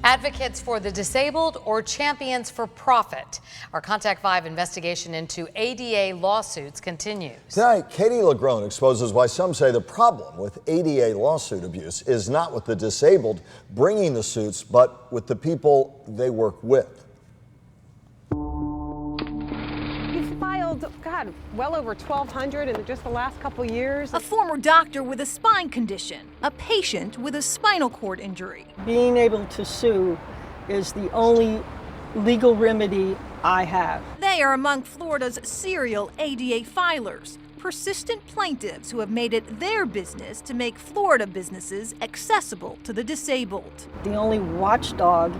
Advocates for the disabled or champions for profit. Our Contact 5 investigation into ADA lawsuits continues. Tonight, Katie Lagrone exposes why some say the problem with ADA lawsuit abuse is not with the disabled bringing the suits, but with the people they work with. You've filed, God, well over 1,200 in just the last couple years. A former doctor with a spine condition, a patient with a spinal cord injury. Being able to sue is the only legal remedy I have. They are among Florida's serial ADA filers, persistent plaintiffs who have made it their business to make Florida businesses accessible to the disabled. The only watchdog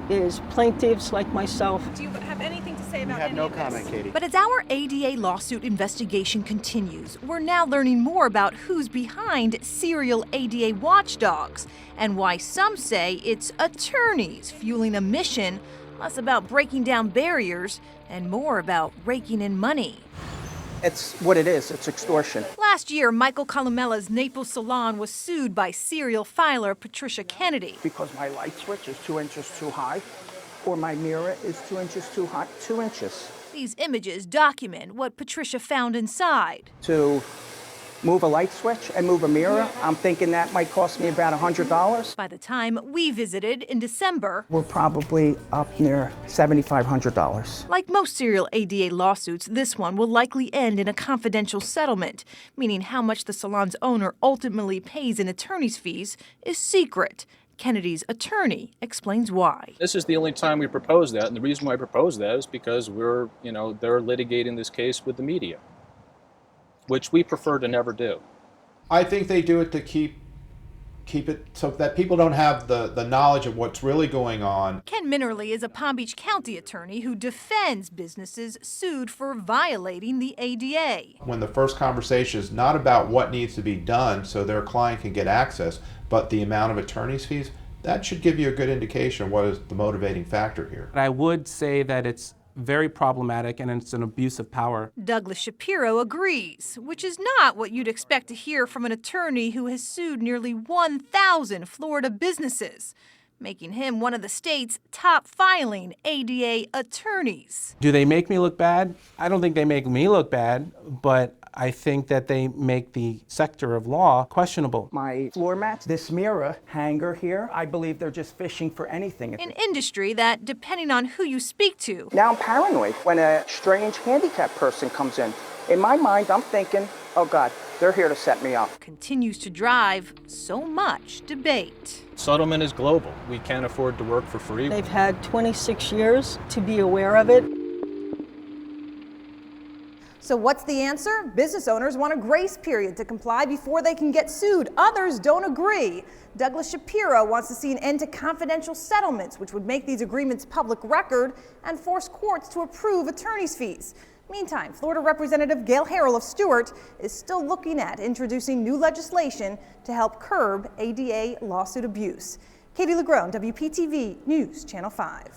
is plaintiffs like myself. Do you have anything to say about any of this? We have no comment, Katie. But as our ADA lawsuit investigation continues, we're now learning more about who's behind serial ADA watchdogs and why some say it's attorneys fueling a mission, less about breaking down barriers and more about raking in money. It's what it is. It's extortion. Last year, Michael Columella's Naples salon was sued by serial filer Patricia Kennedy. Because my light switch is 2 inches too high, or my mirror is 2 inches too high, 2 inches. These images document what Patricia found inside. To move a light switch and move a mirror, I'm thinking that might cost me about $100. By the time we visited in December, We're probably up near $7,500. like most serial ADA lawsuits, this one will likely end in a confidential settlement, meaning how much the salon's owner ultimately pays in attorney's fees is secret. Kennedy's attorney explains why. This is the only time we propose that, and the reason why I propose that is because they're litigating this case with the media, which we prefer to never do. I think they do it to keep it so that people don't have the knowledge of what's really going on. Ken Minnerly is a Palm Beach County attorney who defends businesses sued for violating the ADA. When the first conversation is not about what needs to be done so their client can get access, but the amount of attorney's fees, that should give you a good indication of what is the motivating factor here. I would say that it's very problematic and it's an abuse of power. Douglas Shapiro agrees, which is not what you'd expect to hear from an attorney who has sued nearly 1,000 Florida businesses, making him one of the state's top filing ADA attorneys. Do they make me look bad? I don't think they make me look bad, but I think that they make the sector of law questionable. My floor mats, this mirror hanger here, I believe they're just fishing for anything. An industry that, depending on who you speak to, Now I'm paranoid when a strange handicapped person comes in. In my mind, I'm thinking, oh God, they're here to set me up. continues to drive so much debate. Settlement is global. We can't afford to work for free. They've had 26 years to be aware of it. So what's the answer? Business owners want a grace period to comply before they can get sued. Others don't agree. Douglas Shapiro wants to see an end to confidential settlements, which would make these agreements public record and force courts to approve attorney's fees. Meantime, Florida Representative Gail Harrell of Stewart is still looking at introducing new legislation to help curb ADA lawsuit abuse. Katie Lagrone, WPTV News, Channel 5.